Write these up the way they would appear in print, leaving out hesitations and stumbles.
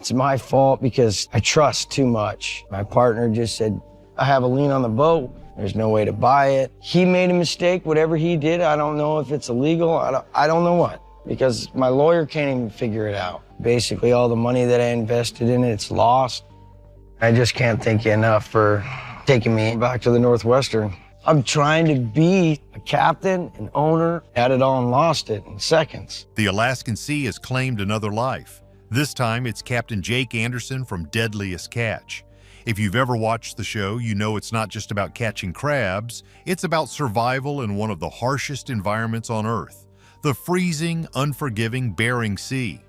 It's my fault because I trust too much. My partner just said, I have a lien on the boat. There's no way to buy it. He made a mistake, whatever he did. I don't know if it's illegal. I don't know what, because my lawyer can't even figure it out. Basically, all the money that I invested in it, it's lost. I just can't thank you enough for taking me back to the Northwestern. I'm trying to be a captain, an owner, had it all and lost it in seconds. The Alaskan Sea has claimed another life. This time, it's Captain Jake Anderson from Deadliest Catch. If you've ever watched the show, you know it's not just about catching crabs, it's about survival in one of the harshest environments on Earth, the freezing, unforgiving Bering Sea.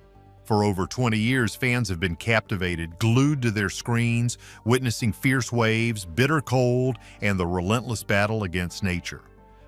For over 20 years, fans have been captivated, glued to their screens, witnessing fierce waves, bitter cold, and the relentless battle against nature.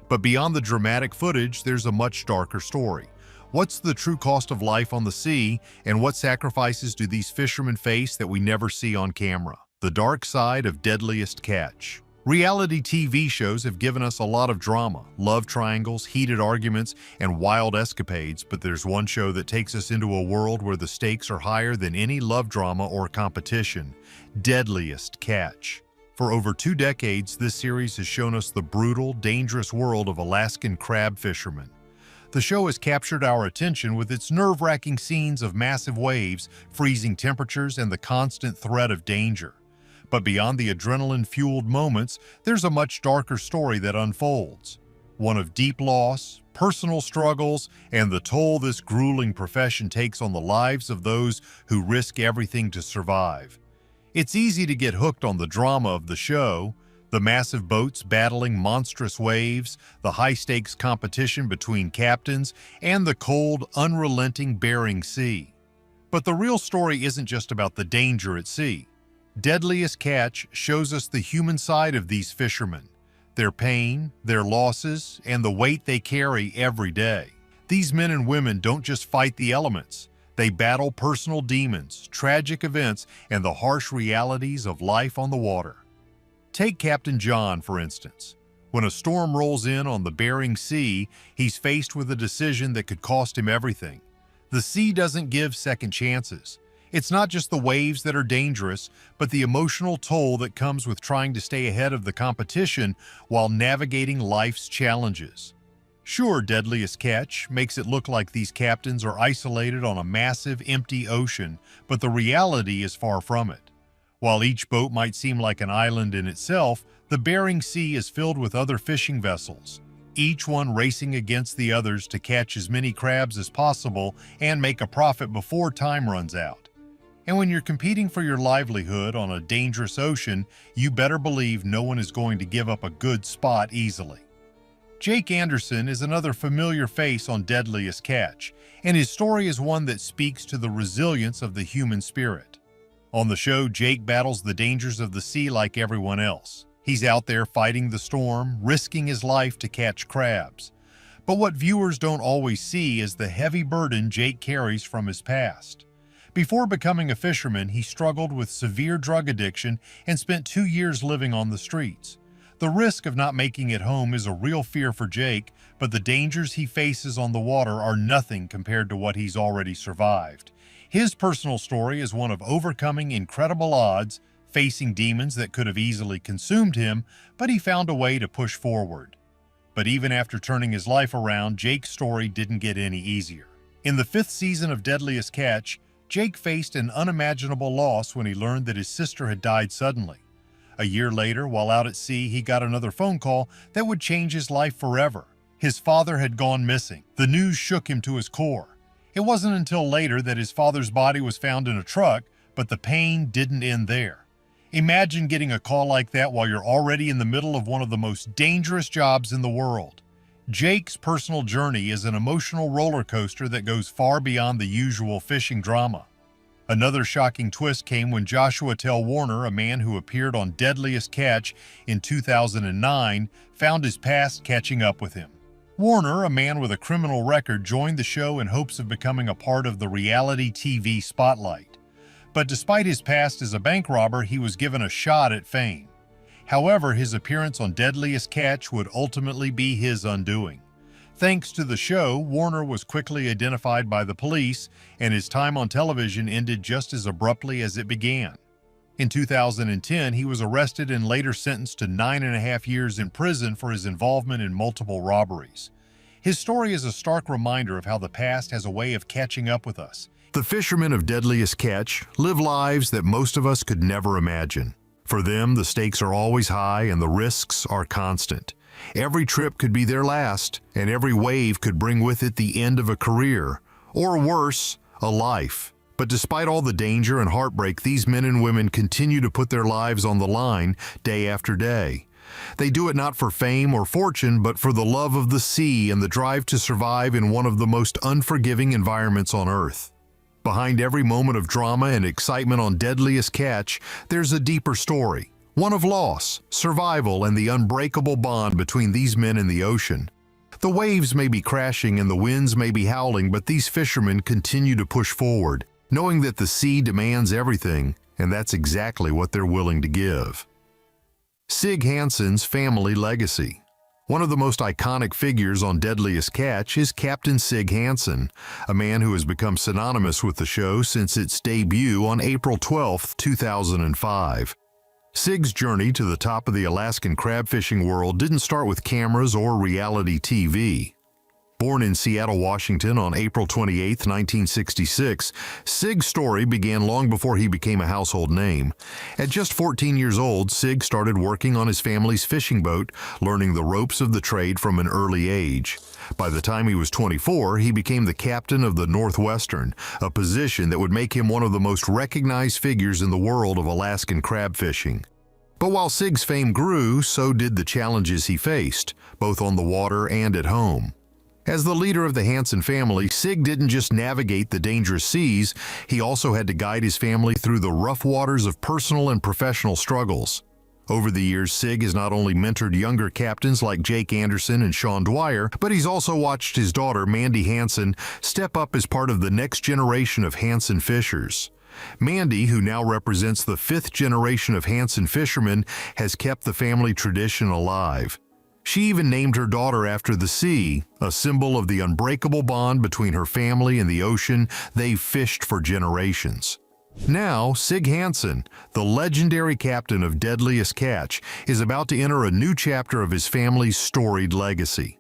But beyond the dramatic footage, there's a much darker story. What's the true cost of life on the sea, and what sacrifices do these fishermen face that we never see on camera? The dark side of Deadliest Catch. Reality TV shows have given us a lot of drama, love triangles, heated arguments, and wild escapades, but there's one show that takes us into a world where the stakes are higher than any love drama or competition: Deadliest Catch. For over 2 decades, this series has shown us the brutal, dangerous world of Alaskan crab fishermen. The show has captured our attention with its nerve-wracking scenes of massive waves, freezing temperatures, and the constant threat of danger. But beyond the adrenaline-fueled moments, there's a much darker story that unfolds. One of deep loss, personal struggles, and the toll this grueling profession takes on the lives of those who risk everything to survive. It's easy to get hooked on the drama of the show, the massive boats battling monstrous waves, the high-stakes competition between captains, and the cold, unrelenting Bering Sea. But the real story isn't just about the danger at sea. Deadliest Catch shows us the human side of these fishermen, their pain, their losses, and the weight they carry every day. These men and women don't just fight the elements. They battle personal demons, tragic events, and the harsh realities of life on the water. Take Captain John, for instance. When a storm rolls in on the Bering Sea, he's faced with a decision that could cost him everything. The sea doesn't give second chances. It's not just the waves that are dangerous, but the emotional toll that comes with trying to stay ahead of the competition while navigating life's challenges. Sure, Deadliest Catch makes it look like these captains are isolated on a massive, empty ocean, but the reality is far from it. While each boat might seem like an island in itself, the Bering Sea is filled with other fishing vessels, each one racing against the others to catch as many crabs as possible and make a profit before time runs out. And when you're competing for your livelihood on a dangerous ocean, you better believe no one is going to give up a good spot easily. Jake Anderson is another familiar face on Deadliest Catch, and his story is one that speaks to the resilience of the human spirit. On the show, Jake battles the dangers of the sea like everyone else. He's out there fighting the storm, risking his life to catch crabs. But what viewers don't always see is the heavy burden Jake carries from his past. Before becoming a fisherman, he struggled with severe drug addiction and spent 2 years living on the streets. The risk of not making it home is a real fear for Jake, but the dangers he faces on the water are nothing compared to what he's already survived. His personal story is one of overcoming incredible odds, facing demons that could have easily consumed him, but he found a way to push forward. But even after turning his life around, Jake's story didn't get any easier. In the 5th season of Deadliest Catch, Jake faced an unimaginable loss when he learned that his sister had died suddenly. A year later, while out at sea, he got another phone call that would change his life forever. His father had gone missing. The news shook him to his core. It wasn't until later that his father's body was found in a truck, but the pain didn't end there. Imagine getting a call like that while you're already in the middle of one of the most dangerous jobs in the world. Jake's personal journey is an emotional roller coaster that goes far beyond the usual fishing drama. Another shocking twist came when Joshua Tell Warner, a man who appeared on Deadliest Catch in 2009, found his past catching up with him. Warner, a man with a criminal record, joined the show in hopes of becoming a part of the reality TV spotlight. But despite his past as a bank robber, he was given a shot at fame. However, his appearance on Deadliest Catch would ultimately be his undoing. Thanks to the show, Warner was quickly identified by the police, and his time on television ended just as abruptly as it began. In 2010, he was arrested and later sentenced to 9.5 years in prison for his involvement in multiple robberies. His story is a stark reminder of how the past has a way of catching up with us. The fishermen of Deadliest Catch live lives that most of us could never imagine. For them, the stakes are always high and the risks are constant. Every trip could be their last, and every wave could bring with it the end of a career, or worse, a life. But despite all the danger and heartbreak, these men and women continue to put their lives on the line day after day. They do it not for fame or fortune, but for the love of the sea and the drive to survive in one of the most unforgiving environments on Earth. Behind every moment of drama and excitement on Deadliest Catch, there's a deeper story. One of loss, survival, and the unbreakable bond between these men and the ocean. The waves may be crashing and the winds may be howling, but these fishermen continue to push forward, knowing that the sea demands everything, and that's exactly what they're willing to give. Sig Hansen's family legacy. One of the most iconic figures on Deadliest Catch is Captain Sig Hansen, a man who has become synonymous with the show since its debut on April 12, 2005. Sig's journey to the top of the Alaskan crab fishing world didn't start with cameras or reality TV. Born in Seattle, Washington on April 28, 1966, Sig's story began long before he became a household name. At just 14 years old, Sig started working on his family's fishing boat, learning the ropes of the trade from an early age. By the time he was 24, he became the captain of the Northwestern, a position that would make him one of the most recognized figures in the world of Alaskan crab fishing. But while Sig's fame grew, so did the challenges he faced, both on the water and at home. As the leader of the Hansen family, Sig didn't just navigate the dangerous seas, he also had to guide his family through the rough waters of personal and professional struggles. Over the years, Sig has not only mentored younger captains like Jake Anderson and Sean Dwyer, but he's also watched his daughter, Mandy Hansen, step up as part of the next generation of Hansen fishers. Mandy, who now represents the 5th generation of Hansen fishermen, has kept the family tradition alive. She even named her daughter after the sea, a symbol of the unbreakable bond between her family and the ocean they've fished for generations. Now, Sig Hansen, the legendary captain of Deadliest Catch, is about to enter a new chapter of his family's storied legacy.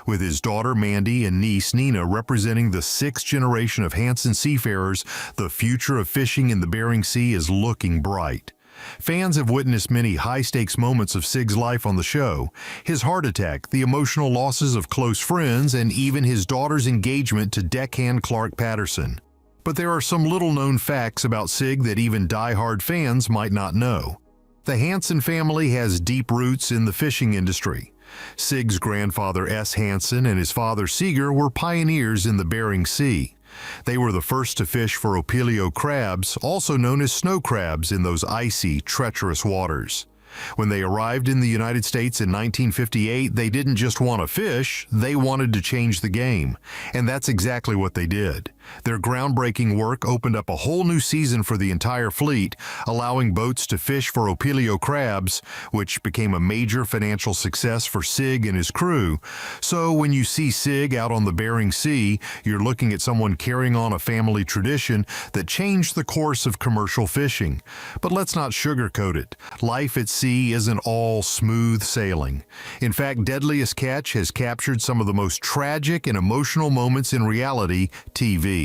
With his daughter Mandy and niece Nina representing the 6th generation of Hansen seafarers, the future of fishing in the Bering Sea is looking bright. Fans have witnessed many high-stakes moments of Sig's life on the show, his heart attack, the emotional losses of close friends, and even his daughter's engagement to deckhand Clark Patterson. But there are some little-known facts about Sig that even die-hard fans might not know. The Hansen family has deep roots in the fishing industry. Sig's grandfather S. Hansen and his father Seeger were pioneers in the Bering Sea. They were the first to fish for opilio crabs, also known as snow crabs, in those icy, treacherous waters. When they arrived in the United States in 1958, they didn't just want to fish, they wanted to change the game. And that's exactly what they did. Their groundbreaking work opened up a whole new season for the entire fleet, allowing boats to fish for opilio crabs, which became a major financial success for Sig and his crew. So when you see Sig out on the Bering Sea, you're looking at someone carrying on a family tradition that changed the course of commercial fishing. But let's not sugarcoat it. Life at sea isn't all smooth sailing. In fact, Deadliest Catch has captured some of the most tragic and emotional moments in reality TV.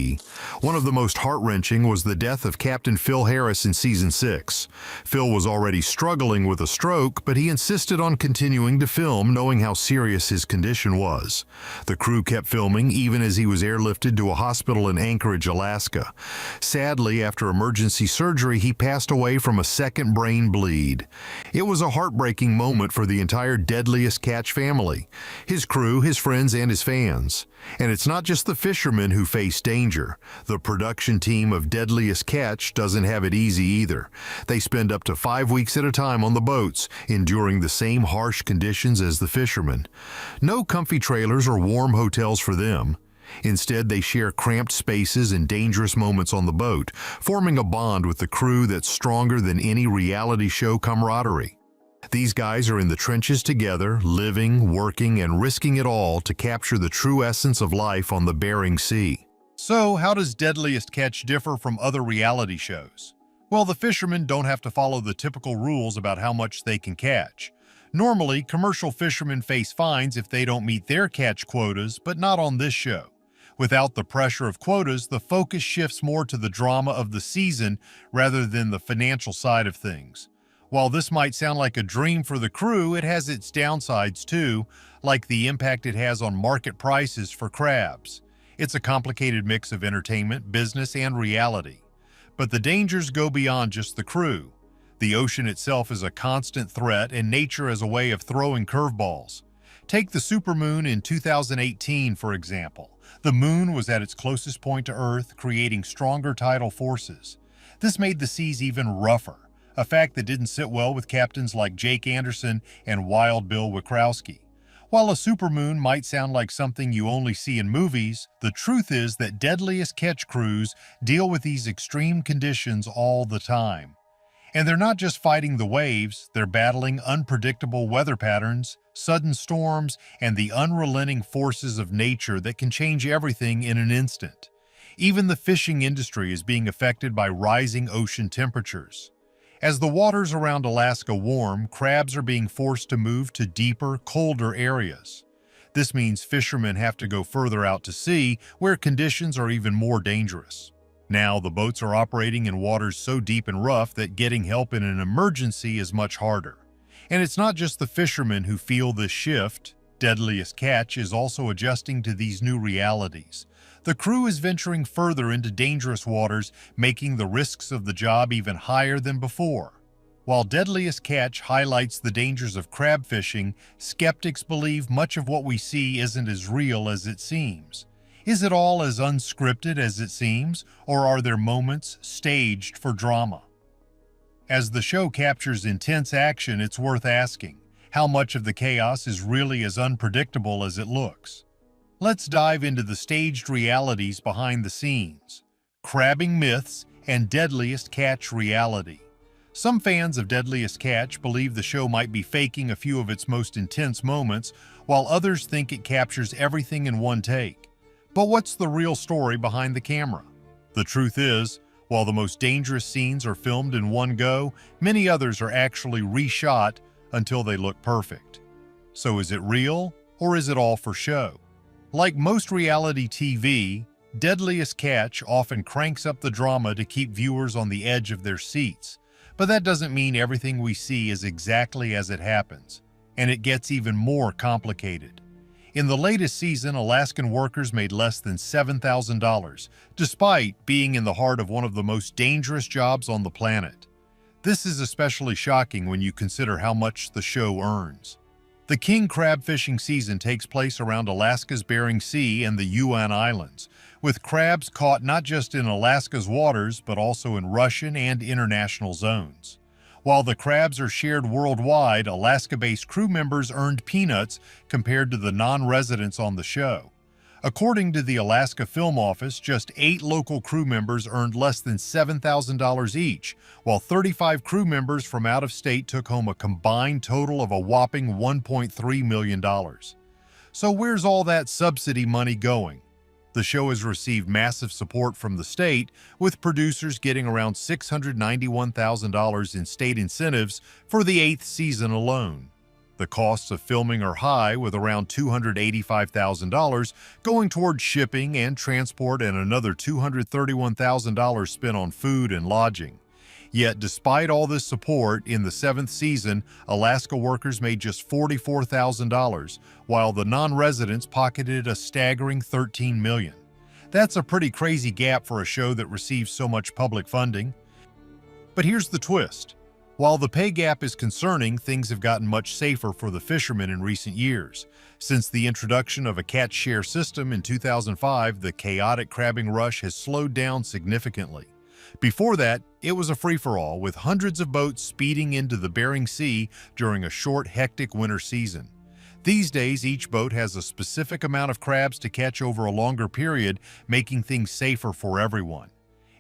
One of the most heart-wrenching was the death of Captain Phil Harris in Season 6. Phil was already struggling with a stroke, but he insisted on continuing to film, knowing how serious his condition was. The crew kept filming even as he was airlifted to a hospital in Anchorage, Alaska. Sadly, after emergency surgery, he passed away from a second brain bleed. It was a heartbreaking moment for the entire Deadliest Catch family, his crew, his friends, and his fans. And it's not just the fishermen who face danger. The production team of Deadliest Catch doesn't have it easy either. They spend up to 5 weeks at a time on the boats, enduring the same harsh conditions as the fishermen. No comfy trailers or warm hotels for them. Instead, they share cramped spaces and dangerous moments on the boat, forming a bond with the crew that's stronger than any reality show camaraderie. These guys are in the trenches together, living, working, and risking it all to capture the true essence of life on the Bering Sea. So, how does Deadliest Catch differ from other reality shows? Well, the fishermen don't have to follow the typical rules about how much they can catch. Normally, commercial fishermen face fines if they don't meet their catch quotas, but not on this show. Without the pressure of quotas, the focus shifts more to the drama of the season rather than the financial side of things. While this might sound like a dream for the crew, it has its downsides too, like the impact it has on market prices for crabs. It's a complicated mix of entertainment, business, and reality. But the dangers go beyond just the crew. The ocean itself is a constant threat, and nature as a way of throwing curveballs. Take the supermoon in 2018, for example. The moon was at its closest point to Earth, creating stronger tidal forces. This made the seas even rougher, a fact that didn't sit well with captains like Jake Anderson and Wild Bill Wachowski. While a supermoon might sound like something you only see in movies, the truth is that Deadliest Catch crews deal with these extreme conditions all the time. And they're not just fighting the waves, they're battling unpredictable weather patterns, sudden storms, and the unrelenting forces of nature that can change everything in an instant. Even the fishing industry is being affected by rising ocean temperatures. As the waters around Alaska warm, crabs are being forced to move to deeper, colder areas. This means fishermen have to go further out to sea, where conditions are even more dangerous. Now, the boats are operating in waters so deep and rough that getting help in an emergency is much harder. And it's not just the fishermen who feel this shift. Deadliest Catch is also adjusting to these new realities. The crew is venturing further into dangerous waters, making the risks of the job even higher than before. While Deadliest Catch highlights the dangers of crab fishing, skeptics believe much of what we see isn't as real as it seems. Is it all as unscripted as it seems, or are there moments staged for drama? As the show captures intense action, it's worth asking, how much of the chaos is really as unpredictable as it looks? Let's dive into the staged realities behind the scenes, crabbing myths, and Deadliest Catch reality. Some fans of Deadliest Catch believe the show might be faking a few of its most intense moments, while others think it captures everything in one take. But what's the real story behind the camera? The truth is, while the most dangerous scenes are filmed in one go, many others are actually reshot until they look perfect. So is it real, or is it all for show? Like most reality TV, Deadliest Catch often cranks up the drama to keep viewers on the edge of their seats. But that doesn't mean everything we see is exactly as it happens, and it gets even more complicated. In the latest season, Alaskan workers made less than $7,000, despite being in the heart of one of the most dangerous jobs on the planet. This is especially shocking when you consider how much the show earns. The king crab fishing season takes place around Alaska's Bering Sea and the Yuan Islands, with crabs caught not just in Alaska's waters but also in Russian and international zones. While the crabs are shared worldwide, Alaska-based crew members earned peanuts compared to the non-residents on the show. According to the Alaska Film Office, just 8 local crew members earned less than $7,000 each, while 35 crew members from out of state took home a combined total of a whopping $1.3 million. So where's all that subsidy money going? The show has received massive support from the state, with producers getting around $691,000 in state incentives for the 8th season alone. The costs of filming are high, with around $285,000 going toward shipping and transport and another $231,000 spent on food and lodging. Yet, despite all this support, in the 7th season, Alaska workers made just $44,000, while the non-residents pocketed a staggering $13 million. That's a pretty crazy gap for a show that receives so much public funding. But here's the twist. While the pay gap is concerning, things have gotten much safer for the fishermen in recent years. Since the introduction of a catch share system in 2005, the chaotic crabbing rush has slowed down significantly. Before that, it was a free-for-all, with hundreds of boats speeding into the Bering Sea during a short, hectic winter season. These days, each boat has a specific amount of crabs to catch over a longer period, making things safer for everyone.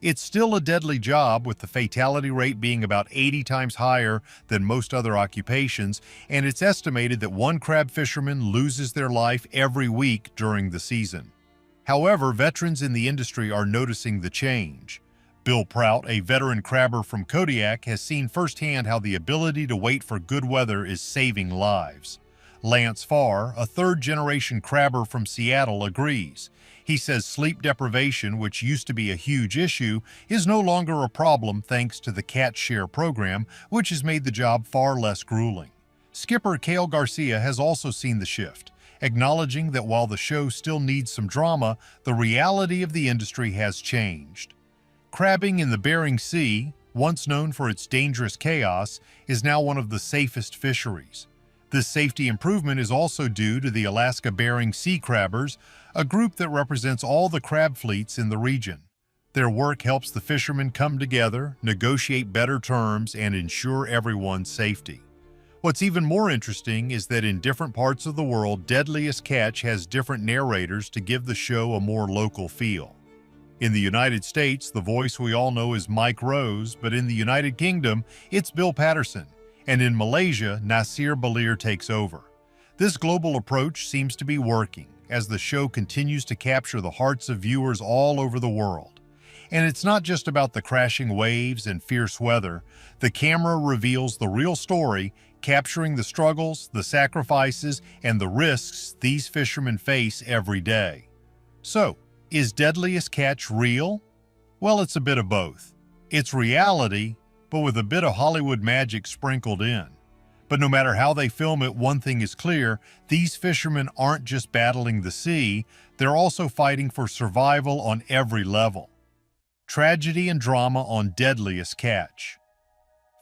It's still a deadly job, with the fatality rate being about 80 times higher than most other occupations, and it's estimated that one crab fisherman loses their life every week during the season. However, veterans in the industry are noticing the change. Bill Prout, a veteran crabber from Kodiak, has seen firsthand how the ability to wait for good weather is saving lives. Lance Farr, a third-generation crabber from Seattle, agrees. He says sleep deprivation, which used to be a huge issue, is no longer a problem thanks to the Catch Share program, which has made the job far less grueling. Skipper Cale Garcia has also seen the shift, acknowledging that while the show still needs some drama, the reality of the industry has changed. Crabbing in the Bering Sea, once known for its dangerous chaos, is now one of the safest fisheries. This safety improvement is also due to the Alaska Bering Sea Crabbers, a group that represents all the crab fleets in the region. Their work helps the fishermen come together, negotiate better terms, and ensure everyone's safety. What's even more interesting is that in different parts of the world, Deadliest Catch has different narrators to give the show a more local feel. In the United States, the voice we all know is Mike Rose, but in the United Kingdom, it's Bill Patterson, and in Malaysia, Nasir Balir takes over. This global approach seems to be working, as the show continues to capture the hearts of viewers all over the world. And it's not just about the crashing waves and fierce weather. The camera reveals the real story, capturing the struggles, the sacrifices, and the risks these fishermen face every day. So, is Deadliest Catch real? Well, it's a bit of both. It's reality, but with a bit of Hollywood magic sprinkled in. But no matter how they film it, one thing is clear: these fishermen aren't just battling the sea, they're also fighting for survival on every level. Tragedy and drama on Deadliest Catch.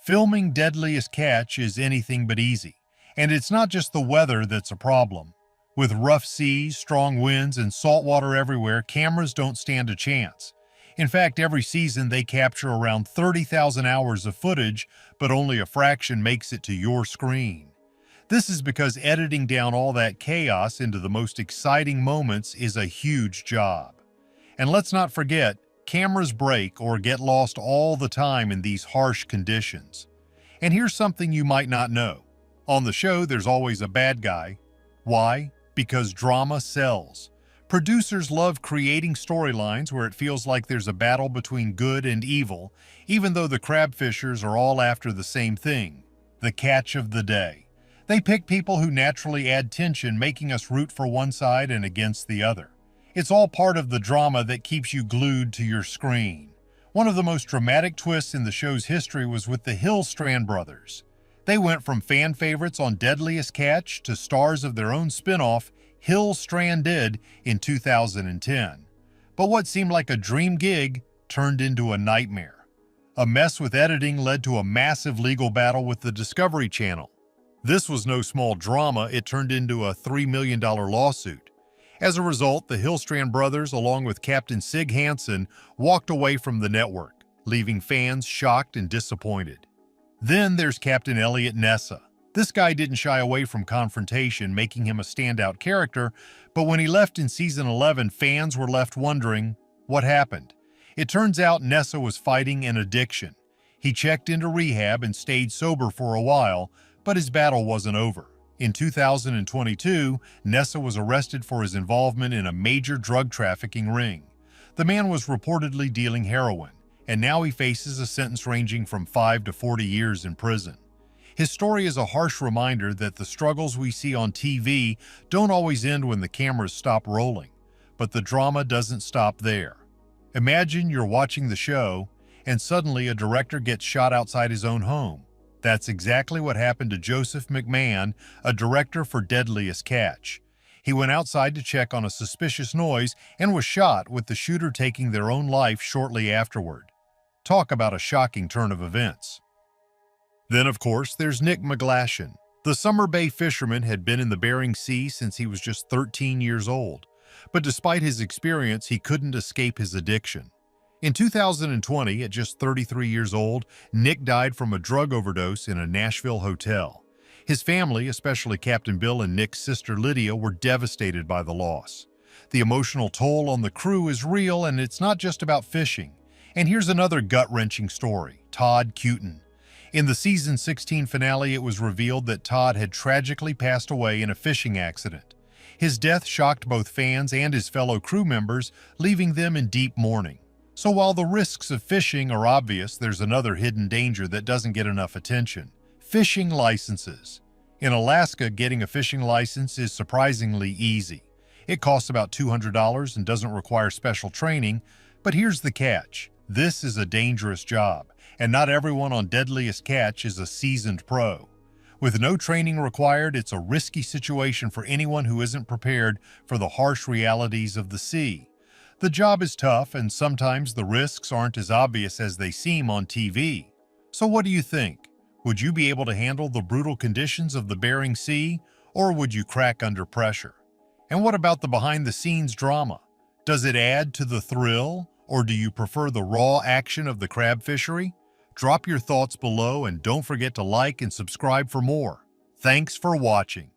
Filming Deadliest Catch is anything but easy, and it's not just the weather that's a problem. With rough seas, strong winds, and salt water everywhere, cameras don't stand a chance. In fact, every season they capture around 30,000 hours of footage, but only a fraction makes it to your screen. This is because editing down all that chaos into the most exciting moments is a huge job. And let's not forget, cameras break or get lost all the time in these harsh conditions. And here's something you might not know. On the show, there's always a bad guy. Why? Because drama sells. Producers love creating storylines where it feels like there's a battle between good and evil, even though the crab fishers are all after the same thing: the catch of the day. They pick people who naturally add tension, making us root for one side and against the other. It's all part of the drama that keeps you glued to your screen. One of the most dramatic twists in the show's history was with the Hillstrand brothers. They went from fan favorites on Deadliest Catch to stars of their own spin-off, Hillstranded, in 2010. But what seemed like a dream gig turned into a nightmare. A mess with editing led to a massive legal battle with the Discovery Channel. This was no small drama. It turned into a $3 million lawsuit. As a result, the Hillstrand brothers, along with Captain Sig Hansen, walked away from the network, leaving fans shocked and disappointed. Then there's Captain Elliot Nessa. This guy didn't shy away from confrontation, making him a standout character, but when he left in season 11, fans were left wondering, what happened? It turns out Nessa was fighting an addiction. He checked into rehab and stayed sober for a while, but his battle wasn't over. In 2022, Nessa was arrested for his involvement in a major drug trafficking ring. The man was reportedly dealing heroin, and now he faces a sentence ranging from 5 to 40 years in prison. His story is a harsh reminder that the struggles we see on TV don't always end when the cameras stop rolling, but the drama doesn't stop there. Imagine you're watching the show, and suddenly a director gets shot outside his own home. That's exactly what happened to Joseph McMahon, a director for Deadliest Catch. He went outside to check on a suspicious noise and was shot, with the shooter taking their own life shortly afterward. Talk about a shocking turn of events. Then, of course, there's Nick McGlashan. The Summer Bay fisherman had been in the Bering Sea since he was just 13 years old. But despite his experience, he couldn't escape his addiction. In 2020, at just 33 years old, Nick died from a drug overdose in a Nashville hotel. His family, especially Captain Bill and Nick's sister Lydia, were devastated by the loss. The emotional toll on the crew is real, and it's not just about fishing. And here's another gut-wrenching story, Todd Cutin. In the season 16 finale, it was revealed that Todd had tragically passed away in a fishing accident. His death shocked both fans and his fellow crew members, leaving them in deep mourning. So while the risks of fishing are obvious, there's another hidden danger that doesn't get enough attention: fishing licenses. In Alaska, getting a fishing license is surprisingly easy. It costs about $200 and doesn't require special training, but here's the catch. This is a dangerous job, and not everyone on Deadliest Catch is a seasoned pro. With no training required, it's a risky situation for anyone who isn't prepared for the harsh realities of the sea. The job is tough, and sometimes the risks aren't as obvious as they seem on TV. So what do you think? Would you be able to handle the brutal conditions of the Bering Sea, or would you crack under pressure? And what about the behind-the-scenes drama? Does it add to the thrill, or do you prefer the raw action of the crab fishery? Drop your thoughts below and don't forget to like and subscribe for more. Thanks for watching.